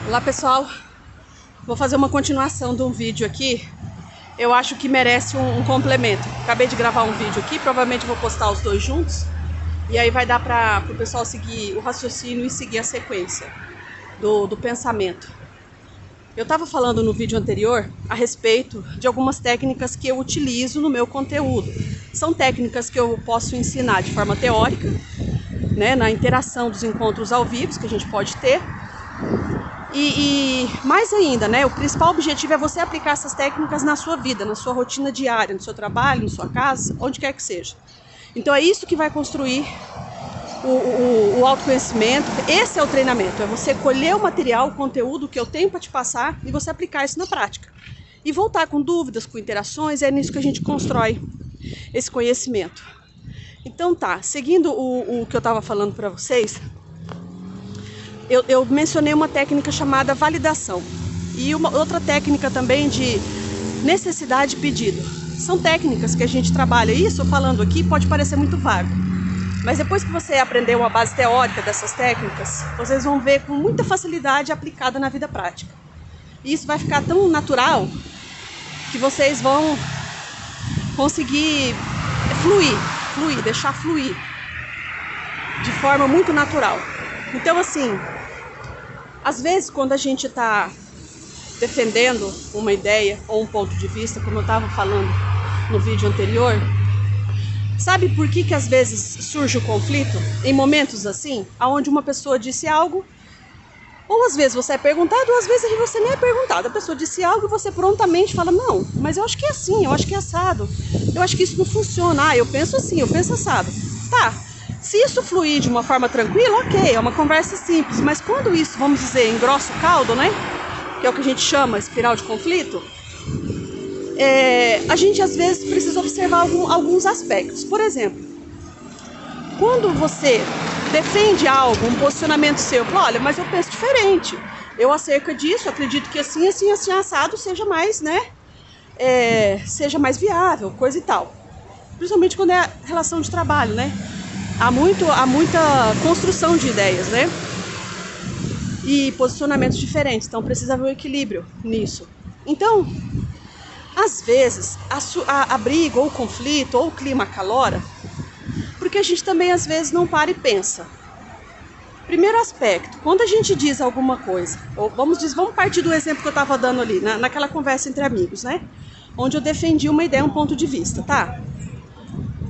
Olá pessoal, vou fazer uma continuação de um vídeo aqui. Eu acho que merece um complemento. Acabei de gravar um vídeo aqui, provavelmente vou postar os dois juntos. E aí vai dar para o pessoal seguir o raciocínio e seguir a sequência do pensamento. Eu estava falando no vídeo anterior a respeito de algumas técnicas que eu utilizo no meu conteúdo. São técnicas que eu posso ensinar de forma teórica, né, na interação dos encontros ao vivo que a gente pode ter. E mais ainda, né, o principal objetivo é você aplicar essas técnicas na sua vida, na sua rotina diária, no seu trabalho, na sua casa, onde quer que seja. Então é isso que vai construir o autoconhecimento. Esse é o treinamento, é você colher o material, o conteúdo que eu tenho para te passar e você aplicar isso na prática. E voltar com dúvidas, com interações, é nisso que a gente constrói esse conhecimento. Então tá, seguindo o que eu estava falando para vocês, eu mencionei uma técnica chamada validação e uma outra técnica também de necessidade e pedido. São técnicas que a gente trabalha. Isso falando aqui pode parecer muito vago, mas depois que você aprendeu a base teórica dessas técnicas, vocês vão ver com muita facilidade aplicada na vida prática. E isso vai ficar tão natural que vocês vão conseguir fluir, deixar fluir de forma muito natural. Então assim, às vezes quando a gente está defendendo uma ideia ou um ponto de vista, como eu estava falando no vídeo anterior, sabe por que às vezes surge o conflito? Em momentos assim, onde uma pessoa disse algo, ou às vezes você é perguntado, ou às vezes você nem é perguntado. A pessoa disse algo e você prontamente fala, não, mas eu acho que é assim, eu acho que é assado, eu acho que isso não funciona, eu penso assim, eu penso assado. Tá, se isso fluir de uma forma tranquila, ok, é uma conversa simples, mas quando isso, vamos dizer, engrossa o caldo, né, que é o que a gente chama espiral de conflito, a gente às vezes precisa observar alguns aspectos. Por exemplo, quando você defende algo, um posicionamento seu, fala, olha, mas eu penso diferente, eu acerca disso, acredito que assim, assim, assim, assado seja mais, né, seja mais viável, coisa e tal. Principalmente quando é relação de trabalho, né, há muita construção de ideias, né, e posicionamentos diferentes, então precisa haver um equilíbrio nisso. Então, às vezes, a briga, ou o conflito, ou o clima acalora, porque a gente também às vezes não para e pensa. Primeiro aspecto, quando a gente diz alguma coisa, ou vamos partir do exemplo que eu estava dando ali, naquela conversa entre amigos, né? Onde eu defendi uma ideia, um ponto de vista, tá?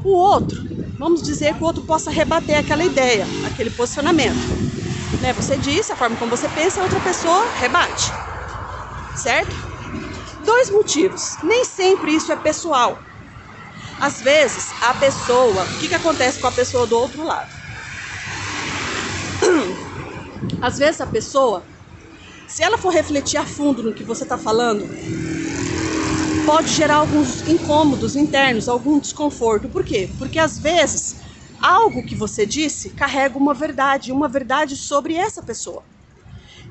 O outro, vamos dizer que o outro possa rebater aquela ideia, aquele posicionamento. Né? Você disse, a forma como você pensa, a outra pessoa rebate. Certo? Dois motivos. Nem sempre isso é pessoal. Às vezes, a pessoa... O que acontece com a pessoa do outro lado? Às vezes a pessoa, se ela for refletir a fundo no que você está falando, pode gerar alguns incômodos internos, algum desconforto. Por quê? Porque às vezes algo que você disse carrega uma verdade sobre essa pessoa.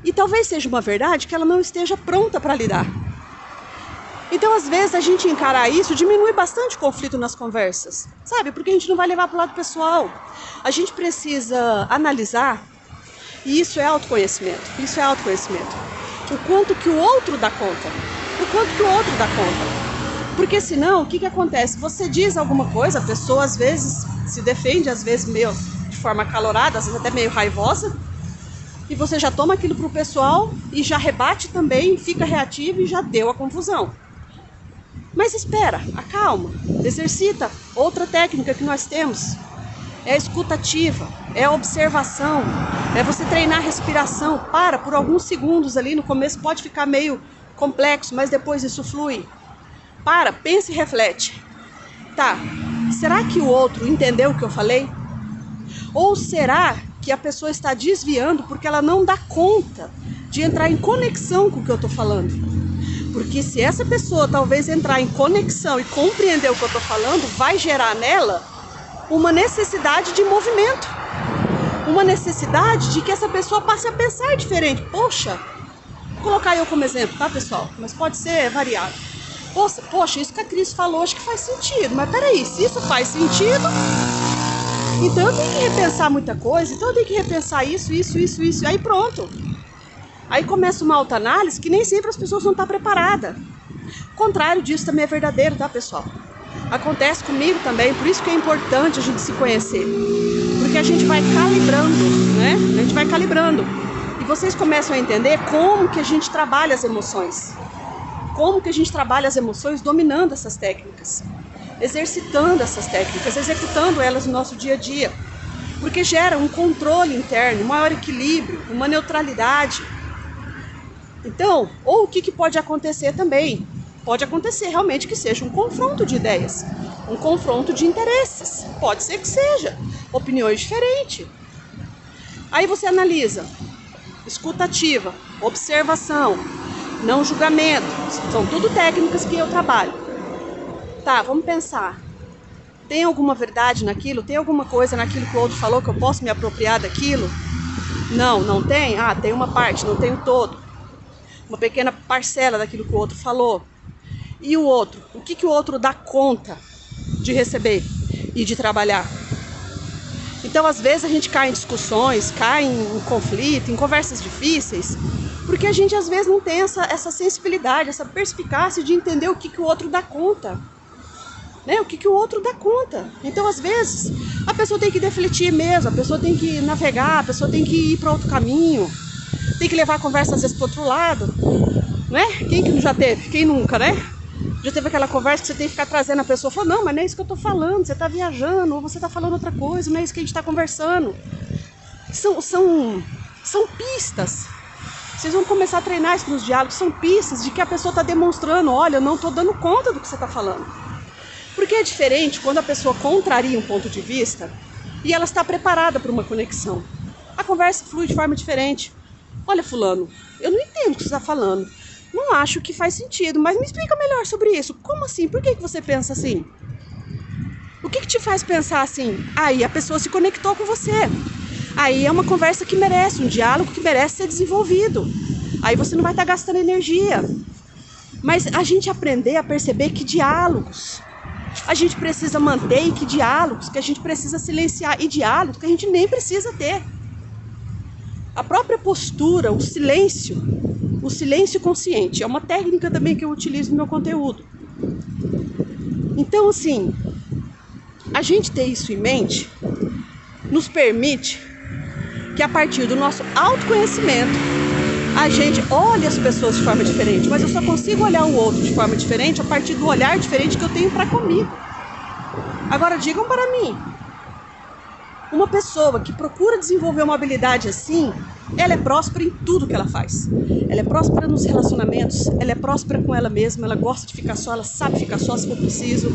E talvez seja uma verdade que ela não esteja pronta para lidar. Então, às vezes, a gente encarar isso diminui bastante o conflito nas conversas, sabe? Porque a gente não vai levar para o lado pessoal. A gente precisa analisar, e isso é autoconhecimento, o quanto que o outro dá conta, Porque senão, o que acontece? Você diz alguma coisa, a pessoa às vezes se defende, às vezes meio de forma acalorada, às vezes até meio raivosa, e você já toma aquilo pro pessoal e já rebate também, fica reativo e já deu a confusão. Mas espera, acalma, exercita. Outra técnica que nós temos é a escuta ativa, é a observação, é você treinar a respiração. Para por alguns segundos ali, no começo pode ficar meio complexo, mas depois isso flui. Para, pensa e reflete. Tá, será que o outro entendeu o que eu falei? Ou será que a pessoa está desviando porque ela não dá conta de entrar em conexão com o que eu estou falando? Porque se essa pessoa talvez entrar em conexão e compreender o que eu estou falando, vai gerar nela uma necessidade de movimento. Uma necessidade de que essa pessoa passe a pensar diferente. Poxa, vou colocar eu como exemplo, tá, pessoal? Mas pode ser variado. Poxa, isso que a Cris falou, acho que faz sentido. Mas peraí, se isso faz sentido, então eu tenho que repensar muita coisa. Então eu tenho que repensar isso. Aí pronto. Aí começa uma autoanálise que nem sempre as pessoas não estão preparadas. O contrário disso também é verdadeiro, tá, pessoal? Acontece comigo também, por isso que é importante a gente se conhecer. Porque a gente vai calibrando, né? A gente vai calibrando. E vocês começam a entender como que a gente trabalha as emoções. Como que a gente trabalha as emoções dominando essas técnicas. Exercitando essas técnicas, executando elas no nosso dia a dia. Porque gera um controle interno, um maior equilíbrio, uma neutralidade. Então, ou o que pode acontecer também? Pode acontecer realmente que seja um confronto de ideias, um confronto de interesses. Pode ser que seja, opiniões diferentes. Aí você analisa, escuta ativa, observação, não julgamento. São tudo técnicas que eu trabalho. Tá, vamos pensar. Tem alguma verdade naquilo? Tem alguma coisa naquilo que o outro falou que eu posso me apropriar daquilo? Não, não tem? Ah, tem uma parte, não tem o todo. Uma pequena parcela daquilo que o outro falou. E o outro? O que o outro dá conta de receber e de trabalhar? Então, às vezes, a gente cai em discussões, cai em conflito, em conversas difíceis, porque a gente, às vezes, não tem essa sensibilidade, essa perspicácia de entender o que o outro dá conta. Né? O que o outro dá conta. Então, às vezes, a pessoa tem que refletir mesmo, a pessoa tem que navegar, a pessoa tem que ir para outro caminho, tem que levar a conversa, às vezes, para outro lado. Né? Quem que já teve? Quem nunca, né? Já teve aquela conversa que você tem que ficar trazendo a pessoa, falando, não, mas não é isso que eu tô falando, você tá viajando, ou você tá falando outra coisa, não é isso que a gente tá conversando. São pistas. Vocês vão começar a treinar isso nos diálogos, são pistas de que a pessoa tá demonstrando, olha, eu não tô dando conta do que você tá falando. Porque é diferente quando a pessoa contraria um ponto de vista e ela está preparada para uma conexão. A conversa flui de forma diferente. Olha, fulano, eu não entendo o que você está falando. Não acho que faz sentido, mas me explica melhor sobre isso. Como assim? Por que você pensa assim? O que te faz pensar assim? Aí a pessoa se conectou com você. Aí é uma conversa que merece, um diálogo que merece ser desenvolvido. Aí você não vai estar gastando energia. Mas a gente aprender a perceber que diálogos a gente precisa manter e que diálogos que a gente precisa silenciar e diálogos que a gente nem precisa ter. A própria postura, o silêncio consciente, é uma técnica também que eu utilizo no meu conteúdo. Então, assim, a gente ter isso em mente nos permite que a partir do nosso autoconhecimento a gente olhe as pessoas de forma diferente, mas eu só consigo olhar o outro de forma diferente a partir do olhar diferente que eu tenho para comigo. Agora digam para mim, uma pessoa que procura desenvolver uma habilidade assim, ela é próspera em tudo que ela faz. Ela é próspera nos relacionamentos, ela é próspera com ela mesma, ela gosta de ficar só, ela sabe ficar só se for preciso,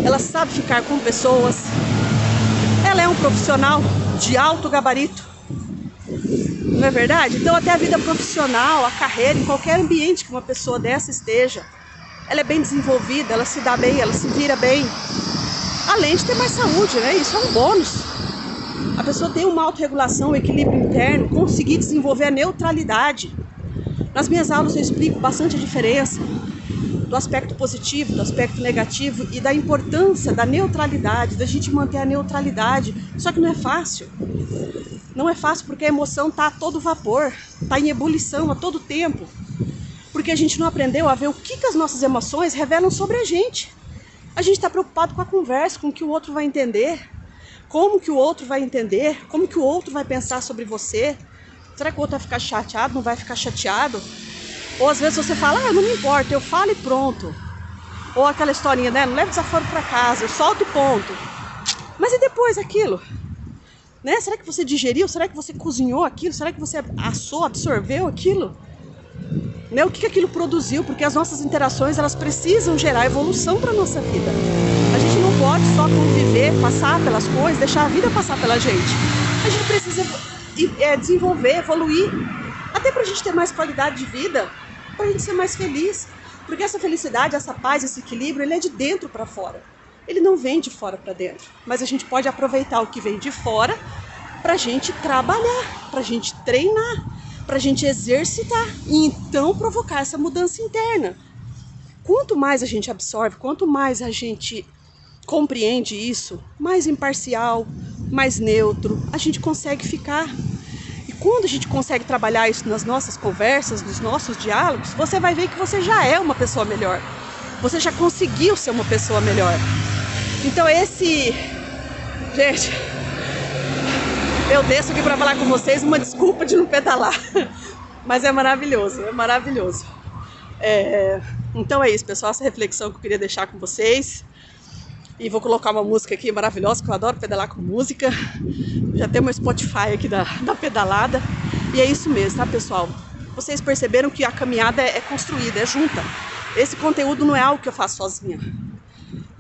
ela sabe ficar com pessoas. Ela é um profissional de alto gabarito. Não é verdade? Então até a vida profissional, a carreira, em qualquer ambiente que uma pessoa dessa esteja, ela é bem desenvolvida, ela se dá bem, ela se vira bem. Além de ter mais saúde, né? Isso é um bônus. A pessoa tem uma autorregulação, um equilíbrio interno, conseguir desenvolver a neutralidade. Nas minhas aulas eu explico bastante a diferença do aspecto positivo, do aspecto negativo e da importância da neutralidade, da gente manter a neutralidade. Só que não é fácil. Não é fácil porque a emoção está a todo vapor, está em ebulição a todo tempo. Porque a gente não aprendeu a ver o que as nossas emoções revelam sobre a gente. A gente está preocupado com a conversa, com o que o outro vai entender, como que o outro vai entender, como que o outro vai pensar sobre você. Será que o outro vai ficar chateado, não vai ficar chateado? Ou às vezes você fala, não me importa, eu falo e pronto. Ou aquela historinha, né, não leva desaforo para casa, eu solto e ponto. Mas e depois aquilo? Né? Será que você digeriu? Será que você cozinhou aquilo? Será que você assou, absorveu aquilo? Né? O que aquilo produziu? Porque as nossas interações, elas precisam gerar evolução para a nossa vida. A gente não pode só conviver, passar pelas coisas, deixar a vida passar pela gente. A gente precisa desenvolver, evoluir, até para a gente ter mais qualidade de vida, para a gente ser mais feliz. Porque essa felicidade, essa paz, esse equilíbrio, ele é de dentro para fora. Ele não vem de fora para dentro. Mas a gente pode aproveitar o que vem de fora para a gente trabalhar, para a gente treinar, para a gente exercitar e então provocar essa mudança interna. Quanto mais a gente absorve, quanto mais a gente compreende isso, mais imparcial, mais neutro, a gente consegue ficar. quando a gente consegue trabalhar isso nas nossas conversas, nos nossos diálogos, você vai ver que você já é uma pessoa melhor. Você já conseguiu ser uma pessoa melhor. Então gente, eu desço aqui para falar com vocês, uma desculpa de não pedalar. Mas é maravilhoso, é maravilhoso. Então é isso, pessoal, essa reflexão que eu queria deixar com vocês. E vou colocar uma música aqui maravilhosa, que eu adoro pedalar com música. Já tem meu Spotify aqui da pedalada. E é isso mesmo, tá, pessoal? Vocês perceberam que a caminhada é construída, é junta. Esse conteúdo não é algo que eu faço sozinha.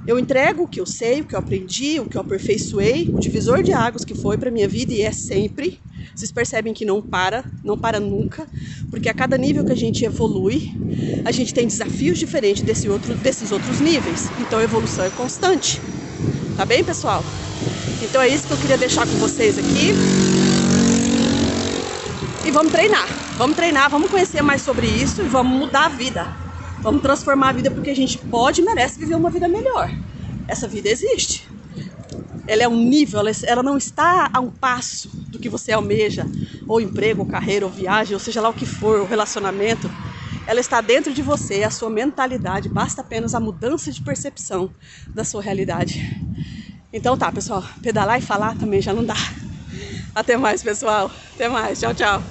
Eu entrego o que eu sei, o que eu aprendi, o que eu aperfeiçoei, o divisor de águas que foi para minha vida e é sempre. Vocês percebem que não para nunca, porque a cada nível que a gente evolui, a gente tem desafios diferentes desses outros níveis. Então a evolução é constante. Tá bem, pessoal? Então é isso que eu queria deixar com vocês aqui. E vamos treinar, vamos conhecer mais sobre isso e vamos mudar a vida. Vamos transformar a vida porque a gente pode e merece viver uma vida melhor. Essa vida existe. Ela é um nível, ela não está a um passo do que você almeja, ou emprego, ou carreira, ou viagem, ou seja lá o que for, o relacionamento. Ela está dentro de você, é a sua mentalidade, basta apenas a mudança de percepção da sua realidade. Então tá, pessoal, pedalar e falar também já não dá. Até mais, pessoal. Até mais, tchau, tchau.